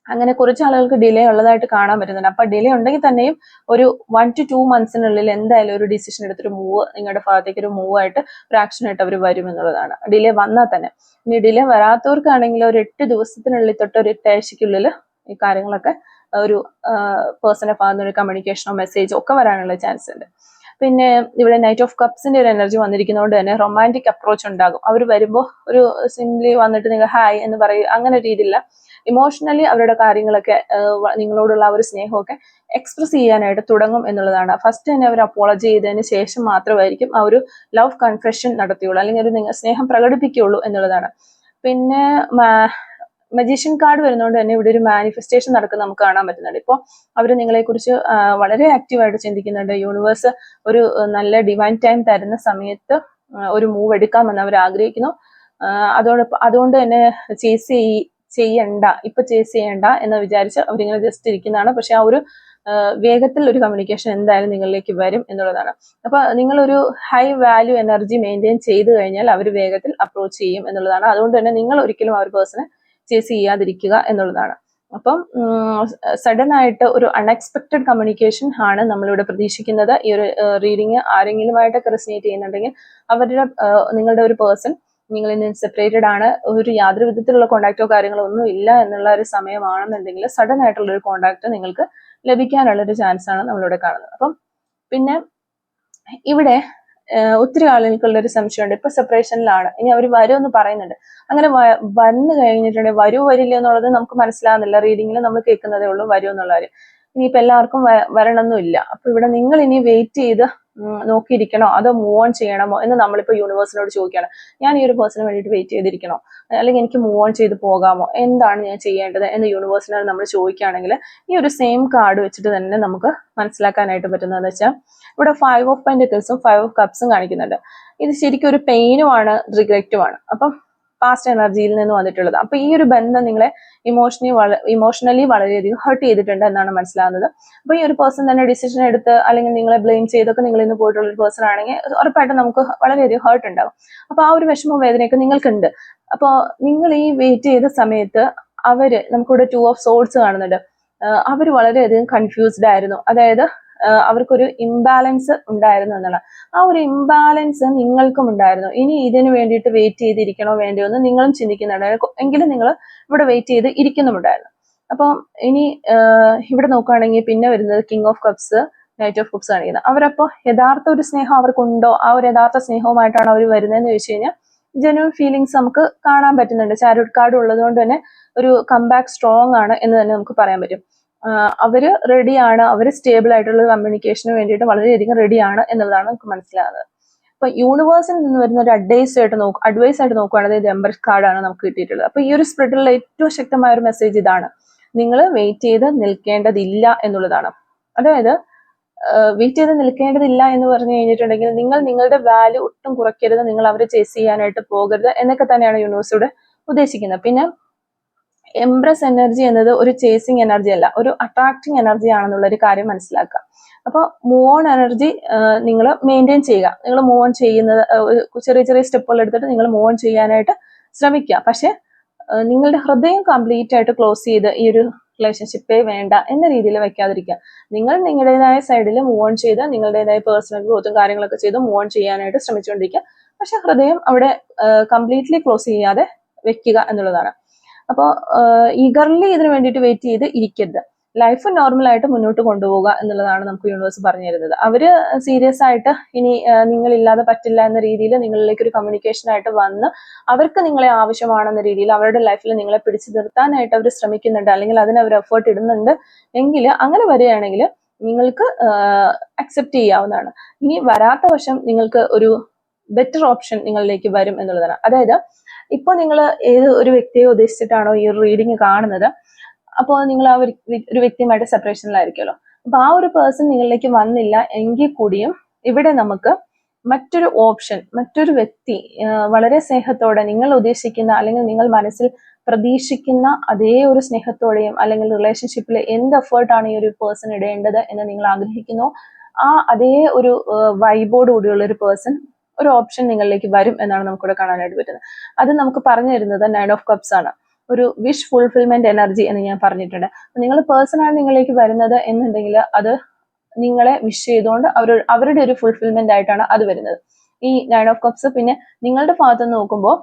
അങ്ങനെ കുറച്ച് ആളുകൾക്ക് ഡിലേ ഉള്ളതായിട്ട് കാണാൻ പറ്റുന്നുണ്ട്. അപ്പൊ ഡിലേ ഉണ്ടെങ്കിൽ തന്നെയും ഒരു 1 to 2 monthsനുള്ളിൽ എന്തായാലും ഒരു ഡിസിഷൻ എടുത്തൊരു മൂവ്, നിങ്ങളുടെ ഭാഗത്തേക്ക് ഒരു മൂവ് ആയിട്ട് ഒരു ആക്ഷൻ ആയിട്ട് അവർ വരും എന്നുള്ളതാണ്. ഡിലേ വന്നാൽ തന്നെ. ഇനി ഡിലേ വരാത്തവർക്കാണെങ്കിൽ ഒരു 8 ദിവസത്തിനുള്ളിൽ തൊട്ട് ഒരു 8 ആഴ്ചക്കുള്ളിൽ ഈ കാര്യങ്ങളൊക്കെ ഒരു പേഴ്സണൽ ഭാഗത്ത് ഒരു കമ്മ്യൂണിക്കേഷനോ മെസ്സേജോ ഒക്കെ വരാനുള്ള ചാൻസ് ഉണ്ട്. പിന്നെ ഇവിടെ നൈറ്റ് ഓഫ് കപ്സിന്റെ ഒരു എനർജി വന്നിരിക്കുന്നതുകൊണ്ട് തന്നെ റൊമാൻറ്റിക് അപ്രോച്ച് ഉണ്ടാകും. അവർ വരുമ്പോൾ ഒരു സിംപ്ലി വന്നിട്ട് നിങ്ങൾ ഹായ് എന്ന് പറയും, അങ്ങനെ രീതിയില്ല. ഇമോഷണലി അവരുടെ കാര്യങ്ങളൊക്കെ നിങ്ങളോടുള്ള ആ ഒരു സ്നേഹമൊക്കെ എക്സ്പ്രസ് ചെയ്യാനായിട്ട് തുടങ്ങും എന്നുള്ളതാണ്. ഫസ്റ്റ് തന്നെ അവർ അപ്പോളജി ചെയ്തതിന് ശേഷം മാത്രമായിരിക്കും ആ ഒരു ലവ് കൺഫെഷൻ നടത്തിയുള്ളൂ, അല്ലെങ്കിൽ ഒരു സ്നേഹം പ്രകടിപ്പിക്കുകയുള്ളൂ എന്നുള്ളതാണ്. പിന്നെ മജീഷ്യൻ കാർഡ് വരുന്നതുകൊണ്ട് തന്നെ ഇവിടെ ഒരു മാനിഫെസ്റ്റേഷൻ നടക്കുന്ന നമുക്ക് കാണാൻ പറ്റുന്നുണ്ട്. ഇപ്പോൾ അവർ നിങ്ങളെക്കുറിച്ച് വളരെ ആക്റ്റീവായിട്ട് ചിന്തിക്കുന്നുണ്ട്. യൂണിവേഴ്സ് ഒരു നല്ല ഡിവൈൻ ടൈം തരുന്ന സമയത്ത് ഒരു മൂവ് എടുക്കാമെന്ന് അവർ ആഗ്രഹിക്കുന്നു. അതുകൊണ്ട് തന്നെ ചേസ് ചെയ്യണ്ട എന്ന് വിചാരിച്ച് അവരിങ്ങനെ ജസ്റ്റ് ഇരിക്കുന്നതാണ്. പക്ഷെ ആ ഒരു വേഗത്തിൽ ഒരു കമ്മ്യൂണിക്കേഷൻ എന്തായാലും നിങ്ങളിലേക്ക് വരും എന്നുള്ളതാണ്. അപ്പൊ നിങ്ങളൊരു ഹൈ വാല്യൂ എനർജി മെയിൻറ്റെയിൻ ചെയ്തു കഴിഞ്ഞാൽ അവർ വേഗത്തിൽ അപ്രോച്ച് ചെയ്യും എന്നുള്ളതാണ്. അതുകൊണ്ട് തന്നെ നിങ്ങൾ ഒരിക്കലും ആ ഒരു പേഴ്സണെ ചേസ് ചെയ്യാതിരിക്കുക എന്നുള്ളതാണ്. അപ്പം സഡൻ ആയിട്ട് ഒരു അൺഎക്സ്പെക്റ്റഡ് കമ്മ്യൂണിക്കേഷൻ ആണ് നമ്മളിവിടെ പ്രതീക്ഷിക്കുന്നത്. ഈ ഒരു റീഡിങ് ആരെങ്കിലുമായിട്ടൊക്കെ റെസിനേറ്റ് ചെയ്യുന്നുണ്ടെങ്കിൽ നിങ്ങളുടെ ഒരു പേഴ്സൺ നിങ്ങളിൽ നിന്ന് സെപ്പറേറ്റഡ് ആണ്, ഒരു യാതൊരു വിധത്തിലുള്ള കോണ്ടാക്റ്റോ കാര്യങ്ങളോ ഒന്നും ഇല്ല എന്നുള്ള ഒരു സമയമാണെന്നുണ്ടെങ്കിൽ സഡൻ ആയിട്ടുള്ള ഒരു കോണ്ടാക്ട് നിങ്ങൾക്ക് ലഭിക്കാനുള്ള ഒരു ചാൻസ് ആണ് നമ്മളിവിടെ കാണുന്നത്. അപ്പം പിന്നെ ഇവിടെ ഒത്തിരി ആളുകൾക്കുള്ള ഒരു സംശയമുണ്ട്. ഇപ്പൊ സെപ്പറേഷനിലാണ്, ഇനി അവർ വരുമെന്ന് പറയുന്നുണ്ട്. അങ്ങനെ വന്നു കഴിഞ്ഞിട്ടുണ്ടെങ്കിൽ വരില്ല എന്നുള്ളത് നമുക്ക് മനസ്സിലാകുന്നില്ല. റീഡിങ്ങിൽ നമ്മൾ കേൾക്കുന്നതേ ഉള്ളൂ വരും എന്നുള്ള കാര്യം. ഇനിയിപ്പോ എല്ലാവർക്കും വരണമെന്നില്ല. അപ്പൊ ഇവിടെ നിങ്ങൾ ഇനി വെയിറ്റ് ചെയ്ത് നോക്കിയിരിക്കണോ അതോ മൂവ് ഓൺ ചെയ്യണമോ എന്ന് നമ്മളിപ്പോൾ യൂണിവേഴ്സിനോട് ചോദിക്കുകയാണ്. ഞാൻ ഈ ഒരു പേഴ്സണിന് വേണ്ടിയിട്ട് വെയിറ്റ് ചെയ്തിരിക്കണോ, അല്ലെങ്കിൽ എനിക്ക് മൂവ് ഓൺ ചെയ്ത് പോകാമോ, എന്താണ് ഞാൻ ചെയ്യേണ്ടത് എന്ന് യൂണിവേഴ്സിനോട് നമ്മൾ ചോദിക്കുകയാണെങ്കിൽ ഈ ഒരു സെയിം കാർഡ് വെച്ചിട്ട് തന്നെ നമുക്ക് മനസ്സിലാക്കാനായിട്ട് പറ്റുന്നതെന്ന് വെച്ചാൽ ഇവിടെ 5 ഓഫ് പെന്റക്കിൾസും 5 ഓഫ് കപ്സും കാണിക്കുന്നുണ്ട്. ഇത് ശരിക്കും ഒരു പെയിനുമാണ്, റിഗ്രറ്റുമാണ്. അപ്പം പാസ്റ്റ് എനർജിയിൽ നിന്ന് വന്നിട്ടുള്ളത്. അപ്പൊ ഈ ഒരു ബന്ധം നിങ്ങളെ ഇമോഷണലി വളരെയധികം ഹേർട്ട് ചെയ്തിട്ടുണ്ട് എന്നാണ് മനസ്സിലാകുന്നത്. അപ്പൊ ഈ ഒരു പേഴ്സൺ തന്നെ ഡിസിഷൻ എടുത്ത് അല്ലെങ്കിൽ നിങ്ങളെ ബ്ലെയിം ചെയ്തൊക്കെ നിങ്ങൾ ഇന്ന് പോയിട്ടുള്ള ഒരു പേഴ്സൺ ആണെങ്കിൽ ഉറപ്പായിട്ടും നമുക്ക് വളരെയധികം ഹേർട്ട് ഉണ്ടാകും. അപ്പൊ ആ ഒരു വിഷമ വേദനയൊക്കെ നിങ്ങൾക്കുണ്ട്. അപ്പോൾ നിങ്ങൾ ഈ വെയിറ്റ് ചെയ്ത സമയത്ത് നമുക്കിവിടെ 2 ഓഫ് സോഡ്സ് കാണുന്നുണ്ട്. അവർ വളരെയധികം കൺഫ്യൂസ്ഡ് ആയിരുന്നു. അതായത് അവർക്കൊരു ഇംബാലൻസ് ഉണ്ടായിരുന്നു എന്നുള്ള ആ ഒരു ഇംബാലൻസ് നിങ്ങൾക്കും ഉണ്ടായിരുന്നു. ഇനി ഇതിന് വേണ്ടിയിട്ട് വെയിറ്റ് ചെയ്തിരിക്കണോ വേണ്ടിയോ എന്ന് നിങ്ങളും ചിന്തിക്കുന്നുണ്ടായിരുന്നു. എങ്കിലും നിങ്ങൾ ഇവിടെ വെയിറ്റ് ചെയ്ത് ഇരിക്കുന്നുമുണ്ടായിരുന്നു. അപ്പം ഇനി ഇവിടെ നോക്കുകയാണെങ്കിൽ പിന്നെ വരുന്നത് king of cups, knight of cups കാണിക്കുന്നത്. അവരപ്പോൾ യഥാർത്ഥ ഒരു സ്നേഹം അവർക്കുണ്ടോ, ആ ഒരു യഥാർത്ഥ സ്നേഹവുമായിട്ടാണ് അവർ വരുന്നതെന്ന് ചോദിച്ചു കഴിഞ്ഞാൽ ജെന്യൂൻ ഫീലിങ്സ് നമുക്ക് കാണാൻ പറ്റുന്നുണ്ട്. ചാരിറ്റ് കാർഡ് ഉള്ളത് കൊണ്ട് തന്നെ ഒരു കംബാക്ക് സ്ട്രോങ് ആണ് എന്ന് തന്നെ നമുക്ക് പറയാൻ പറ്റും. അവര് റെഡിയാണ്, അവര് സ്റ്റേബിൾ ആയിട്ടുള്ള കമ്മ്യൂണിക്കേഷന് വേണ്ടിയിട്ട് വളരെയധികം റെഡിയാണ് എന്നുള്ളതാണ് നമുക്ക് മനസ്സിലാകുന്നത്. അപ്പൊ യൂണിവേഴ്സിൽ നിന്ന് വരുന്ന ഒരു അഡ്വൈസ് ആയിട്ട് നോക്കുകയാണെങ്കിൽ എംബറസ് കാർഡാണ് നമുക്ക് കിട്ടിയിട്ടുള്ളത്. അപ്പൊ ഈ ഒരു സ്പ്രെഡിലുള്ള ഏറ്റവും ശക്തമായ ഒരു മെസ്സേജ് ഇതാണ്: നിങ്ങൾ വെയിറ്റ് ചെയ്ത് നിൽക്കേണ്ടതില്ല എന്നുള്ളതാണ്. അതായത് വെയിറ്റ് ചെയ്ത് നിൽക്കേണ്ടതില്ല എന്ന് പറഞ്ഞു കഴിഞ്ഞിട്ടുണ്ടെങ്കിൽ നിങ്ങൾ നിങ്ങളുടെ വാല്യൂ ഒട്ടും കുറയ്ക്കരുത്, നിങ്ങൾ അവരെ ചേസ് ചെയ്യാനായിട്ട് പോകരുത് എന്നൊക്കെ തന്നെയാണ് യൂണിവേഴ്സിലൂടെ ഉദ്ദേശിക്കുന്നത്. പിന്നെ എംബ്രസ് എനർജി എന്നത് ഒരു ചേസിങ് എനർജി അല്ല, ഒരു അട്രാക്റ്റിംഗ് എനർജി ആണെന്നുള്ള ഒരു കാര്യം മനസ്സിലാക്കുക. അപ്പോൾ മൂവ് ഓൺ എനർജി നിങ്ങൾ മെയിൻറ്റെയിൻ ചെയ്യുക. നിങ്ങൾ മൂവ് ഓൺ ചെയ്യുന്നത് ചെറിയ ചെറിയ സ്റ്റെപ്പുകൾ എടുത്തിട്ട് നിങ്ങൾ മൂവ് ഓൺ ചെയ്യാനായിട്ട് ശ്രമിക്കുക. പക്ഷെ നിങ്ങളുടെ ഹൃദയം കംപ്ലീറ്റ് ആയിട്ട് ക്ലോസ് ചെയ്ത് ഈ ഒരു റിലേഷൻഷിപ്പേ വേണ്ട എന്ന രീതിയിൽ വെക്കാതിരിക്കുക. നിങ്ങൾ നിങ്ങളുടേതായ സൈഡിൽ മൂവ് ഓൺ ചെയ്ത് നിങ്ങളുടേതായ പേഴ്സണൽ ഗ്രോത്തും കാര്യങ്ങളൊക്കെ ചെയ്ത് മൂവ് ഓൺ ചെയ്യാനായിട്ട് ശ്രമിച്ചുകൊണ്ടിരിക്കുക. പക്ഷെ ഹൃദയം അവിടെ കംപ്ലീറ്റ്ലി ക്ലോസ് ചെയ്യാതെ വെക്കുക എന്നുള്ളതാണ്. അപ്പോൾ ഈഗർലി ഇതിന് വേണ്ടിയിട്ട് വെയിറ്റ് ചെയ്ത് ഇരിക്കരുത്. ലൈഫ് നോർമലായിട്ട് മുന്നോട്ട് കൊണ്ടുപോകുക എന്നുള്ളതാണ് നമുക്ക് യൂണിവേഴ്സ് പറഞ്ഞു തരുന്നത്. അവര് സീരിയസ് ആയിട്ട് ഇനി നിങ്ങളില്ലാതെ പറ്റില്ല എന്ന രീതിയിൽ നിങ്ങളിലേക്ക് ഒരു കമ്മ്യൂണിക്കേഷൻ ആയിട്ട് വന്ന് അവർക്ക് നിങ്ങളെ ആവശ്യമാണെന്ന രീതിയിൽ അവരുടെ ലൈഫിൽ നിങ്ങളെ പിടിച്ചു നിർത്താനായിട്ട് അവർ ശ്രമിക്കുന്നുണ്ട്, അല്ലെങ്കിൽ അതിന് അവർ എഫേർട്ട് ഇടുന്നുണ്ട് എങ്കിൽ, അങ്ങനെ വരികയാണെങ്കിൽ നിങ്ങൾക്ക് അക്സെപ്റ്റ് ചെയ്യാവുന്നതാണ്. ഇനി വരാത്ത വശം നിങ്ങൾക്ക് ഒരു ബെറ്റർ ഓപ്ഷൻ നിങ്ങളിലേക്ക് വരും എന്നുള്ളതാണ്. അതായത് ഇപ്പോൾ നിങ്ങൾ ഏത് ഒരു വ്യക്തിയെ ഉദ്ദേശിച്ചിട്ടാണോ ഈ ഒരു റീഡിങ് കാണുന്നത്, അപ്പോൾ നിങ്ങൾ ആ ഒരു വ്യക്തിയുമായിട്ട് സെപ്പറേഷനിലായിരിക്കുമല്ലോ. അപ്പൊ ആ ഒരു പേഴ്സൺ നിങ്ങളിലേക്ക് വന്നില്ല എങ്കിൽ കൂടിയും ഇവിടെ നമുക്ക് മറ്റൊരു ഓപ്ഷൻ, മറ്റൊരു വ്യക്തി വളരെ സ്നേഹത്തോടെ നിങ്ങൾ ഉദ്ദേശിക്കുന്ന അല്ലെങ്കിൽ നിങ്ങൾ മനസ്സിൽ പ്രതീക്ഷിക്കുന്ന അതേ ഒരു സ്നേഹത്തോടെയും അല്ലെങ്കിൽ റിലേഷൻഷിപ്പിൽ എന്ത് എഫേർട്ടാണ് ഈ ഒരു പേഴ്സൺ ഇടേണ്ടത് എന്ന് നിങ്ങൾ ആഗ്രഹിക്കുന്നു, ആ അതേ ഒരു വൈബോട് കൂടിയുള്ള ഒരു പേഴ്സൺ, ഒരു ഓപ്ഷൻ നിങ്ങളിലേക്ക് വരും എന്നാണ് നമുക്കിവിടെ കാണാനായിട്ട് പറ്റുന്നത്. അത് നമുക്ക് പറഞ്ഞു തരുന്നത് 9 ഓഫ് കപ്സ് ആണ്, ഒരു വിഷ് ഫുൾഫിൽമെന്റ് എനർജി എന്ന് ഞാൻ പറഞ്ഞിട്ടുണ്ട്. നിങ്ങൾ പേഴ്സണാണ് നിങ്ങളിലേക്ക് വരുന്നത് എന്നുണ്ടെങ്കിൽ അത് നിങ്ങളെ വിഷ് ചെയ്തുകൊണ്ട് അവരുടെ ഒരു ഫുൾഫിൽമെന്റ് ആയിട്ടാണ് അത് വരുന്നത്. ഈ 9 ഓഫ് കപ്സ് പിന്നെ നിങ്ങളുടെ ഭാഗത്ത് നിന്ന് നോക്കുമ്പോൾ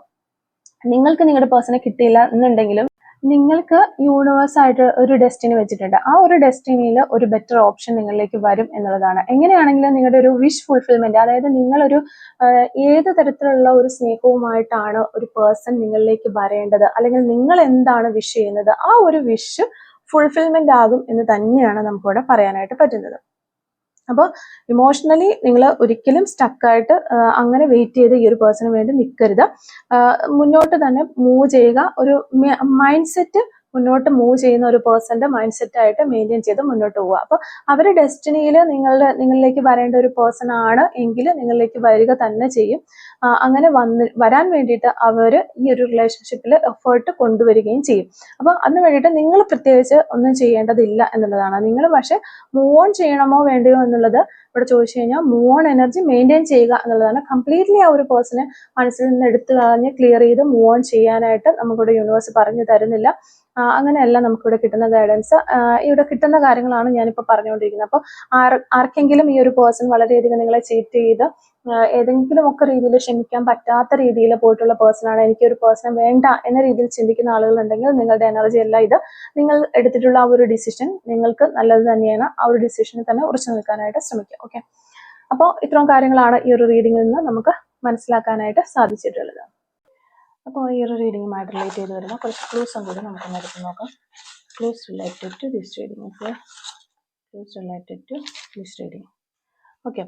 നിങ്ങൾക്ക് നിങ്ങളുടെ പേഴ്സണെ കിട്ടിയില്ല എന്നുണ്ടെങ്കിലും നിങ്ങൾക്ക് യൂണിവേഴ്സ് ആയിട്ട് ഒരു ഡെസ്റ്റിനി വെച്ചിട്ടുണ്ട്. ആ ഒരു ഡെസ്റ്റിനിയിൽ ഒരു ബെറ്റർ ഓപ്ഷൻ നിങ്ങളിലേക്ക് വരും എന്നുള്ളതാണ്. എങ്ങനെയാണെങ്കിലും നിങ്ങളുടെ ഒരു വിഷ് ഫുൾഫിൽമെന്റ്, അതായത് നിങ്ങളൊരു ഏത് തരത്തിലുള്ള ഒരു സ്നേഹവുമായിട്ടാണ് ഒരു പേഴ്സൺ നിങ്ങളിലേക്ക് വരേണ്ടത്, അല്ലെങ്കിൽ നിങ്ങൾ എന്താണ് വിഷ് ചെയ്യുന്നത്, ആ ഒരു വിഷ് ഫുൾഫിൽമെന്റ് ആകും എന്ന് തന്നെയാണ് നമുക്കിവിടെ പറയാനായിട്ട് പറ്റുന്നത്. അപ്പോൾ ഇമോഷണലി നിങ്ങൾ ഒരിക്കലും സ്റ്റക്കായിട്ട് അങ്ങനെ വെയിറ്റ് ചെയ്ത് ഈ ഒരു പേഴ്സണിന് വേണ്ടി നിൽക്കരുത്. മുന്നോട്ട് തന്നെ മൂവ് ചെയ്യുക. ഒരു മൈൻഡ് സെറ്റ് മുന്നോട്ട് മൂവ് ചെയ്യുന്ന ഒരു പേഴ്സന്റെ മൈൻഡ് സെറ്റ് ആയിട്ട് മെയിൻറ്റെയിൻ ചെയ്ത് മുന്നോട്ട് പോവുക. അപ്പോൾ അവരുടെ ഡെസ്റ്റിനിയിൽ നിങ്ങളിലേക്ക് വരേണ്ട ഒരു പേഴ്സൺ ആണ് എങ്കിൽ നിങ്ങളിലേക്ക് വരിക തന്നെ ചെയ്യും. അങ്ങനെ വരാൻ വേണ്ടിയിട്ട് അവർ ഈ ഒരു റിലേഷൻഷിപ്പിൽ എഫേർട്ട് കൊണ്ടുവരികയും ചെയ്യും. അപ്പോൾ അതിന് വേണ്ടിയിട്ട് നിങ്ങൾ പ്രത്യേകിച്ച് ഒന്നും ചെയ്യേണ്ടതില്ല എന്നുള്ളതാണ്. നിങ്ങൾ പക്ഷെ മൂവ് ഓൺ ചെയ്യണമോ വേണ്ടയോ എന്നുള്ളത് ഇവിടെ ചോദിച്ചു കഴിഞ്ഞാൽ മൂവ് ഓൺ എനർജി മെയിൻറ്റെയിൻ ചെയ്യുക എന്നുള്ളതാണ്. കംപ്ലീറ്റ്ലി ആ ഒരു പേഴ്സണെ മനസ്സിൽ നിന്ന് എടുത്തു കളഞ്ഞ് ക്ലിയർ ചെയ്ത് മൂവ് ഓൺ ചെയ്യാനായിട്ട് നമുക്കിവിടെ യൂണിവേഴ്സ് പറഞ്ഞു തരുന്നില്ല. അങ്ങനെയല്ല നമുക്കിവിടെ കിട്ടുന്ന ഗൈഡൻസ്. ഇവിടെ കിട്ടുന്ന കാര്യങ്ങളാണ് ഞാനിപ്പോൾ പറഞ്ഞുകൊണ്ടിരിക്കുന്നത്. അപ്പോൾ ആർക്കെങ്കിലും ഈ ഒരു പേഴ്സൺ വളരെയധികം നിങ്ങളെ ചീറ്റ് ചെയ്ത് ഏതെങ്കിലും ഒക്കെ രീതിയിൽ ക്ഷമിക്കാൻ പറ്റാത്ത രീതിയിൽ പോയിട്ടുള്ള പേഴ്സൺ ആണ്, എനിക്ക് ഒരു പേഴ്സൺ വേണ്ട എന്ന രീതിയിൽ ചിന്തിക്കുന്ന ആളുകളുണ്ടെങ്കിൽ നിങ്ങളുടെ എനർജി അല്ല ഇത്. നിങ്ങൾ എടുത്തിട്ടുള്ള ആ ഒരു ഡിസിഷൻ നിങ്ങൾക്ക് നല്ലത് തന്നെയാണ്. ആ ഒരു ഡിസിഷനിൽ തന്നെ ഉറച്ചു നിൽക്കാനായിട്ട് ശ്രമിക്കുക. ഓക്കെ, അപ്പോൾ ഇത്രയും കാര്യങ്ങളാണ് ഈ ഒരു റീഡിങ്ങിൽ നിന്ന് നമുക്ക് മനസ്സിലാക്കാനായിട്ട് സാധിച്ചിട്ടുള്ളത്. അപ്പോൾ ഈ ഒരു റീഡിങ്ങുമായിട്ട് റിലേറ്റ് ചെയ്ത് വരുന്ന കുറച്ച് ക്ലൂസും കൂടി നമുക്ക് എടുത്ത് നോക്കാം. Clues related to this reading. Okay, clues related to this reading. Okay,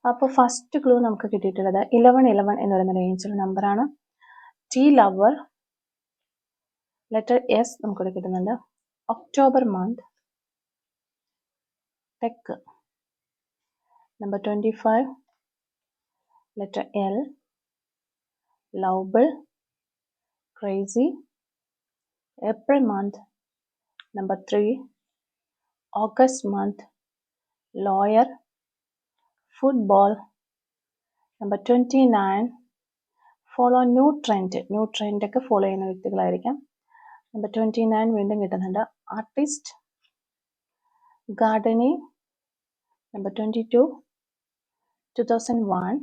അപ്പോൾ ഫസ്റ്റ് ക്ലൂ നമുക്ക് കിട്ടിയിട്ടുള്ളത് 1111 എന്ന് പറയുന്ന റേഞ്ചിലുള്ള നമ്പറാണ്. ടി ലവർ, ലെറ്റർ എസ് നമുക്കിവിടെ കിട്ടുന്നുണ്ട്. October month, tech, number 25, letter L, lovable, crazy, April month, number 3, August month, lawyer, football, number 29, follow new trend ഒക്കെ follow ചെയ്യുന്ന വ്യക്തികളായിരിക്കാം. നമ്പർ 29 വീണ്ടും കിട്ടുന്നുണ്ട്. Artist, gardening. നമ്പർ 22 2001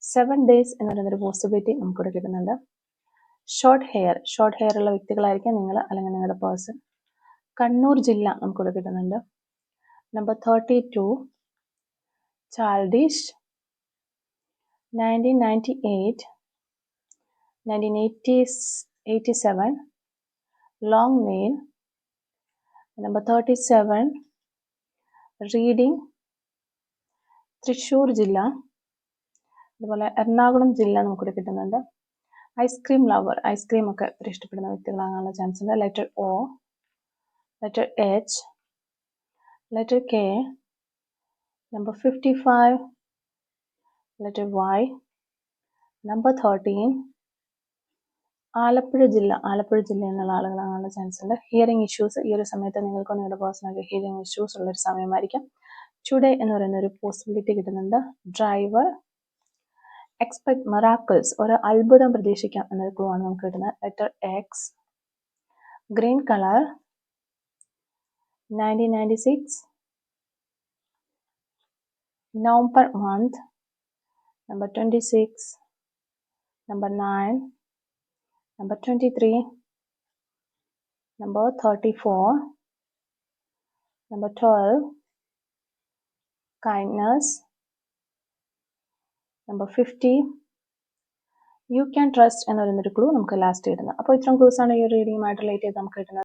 7 days എന്ന് പറയുന്നൊരു പോസിബിലിറ്റി നമുക്കിവിടെ കിട്ടുന്നുണ്ട്. ഷോർട്ട് ഹെയർ ഉള്ള വ്യക്തികളായിരിക്കാം നിങ്ങൾ അല്ലെങ്കിൽ നിങ്ങളുടെ പേഴ്സൺ. കണ്ണൂർ ജില്ല നമുക്കിവിടെ കിട്ടുന്നുണ്ട്. Number 32 childish. 1998 1987 long nail. Number 37 reading. Thrissur ജില്ല, അതുപോലെ എറണാകുളം ജില്ല നമുക്കിവിടെ കിട്ടുന്നുണ്ട്. ഐസ്ക്രീം ലവർ, ഐസ്ക്രീം ഒക്കെ ഒത്തിരി ഇഷ്ടപ്പെടുന്ന വ്യക്തികളാകാനുള്ള ചാൻസ് ഉണ്ട്. Letter O, letter H, letter K. Number 55 letter Y. Number 13 Alappuzha ജില്ല എന്നുള്ള ആളുകളാകാനുള്ള ചാൻസ് ഉണ്ട്. ഹിയറിംഗ് ഇഷ്യൂസ്, ഈ ഒരു സമയത്ത് നിങ്ങൾക്ക് നിങ്ങളുടെ പേഴ്സണൊക്കെ ഹിയറിംഗ് ഇഷ്യൂസ് ഉള്ളൊരു സമയമായിരിക്കാം. ടുഡേ എന്ന് പറയുന്ന ഒരു പോസിബിലിറ്റി കിട്ടുന്നുണ്ട്. ഡ്രൈവർ. എക്സ്പെക്ട് മിറാക്കിൾസ്, ഒരു അത്ഭുതം പ്രതീക്ഷിക്കാം എന്നൊരു ക്ലൂ ആണ് നമുക്ക് കിട്ടുന്നത്. Letter X. Green colour. 1996 November month. Number 26 number 9 number 23 number 34 number 12 kindness. Number 50 you can trust എന്ന് പറയുന്നൊരു ക്ലൂ നമുക്ക് ലാസ്റ്റ് കിട്ടുന്നത്. അപ്പോൾ ഇത്രയും ക്ലൂസ് ആണ് ഈ റീഡിങ്ങുമായിട്ട് റിലേറ്റ് ചെയ്ത് നമുക്ക് കിട്ടുന്നത്.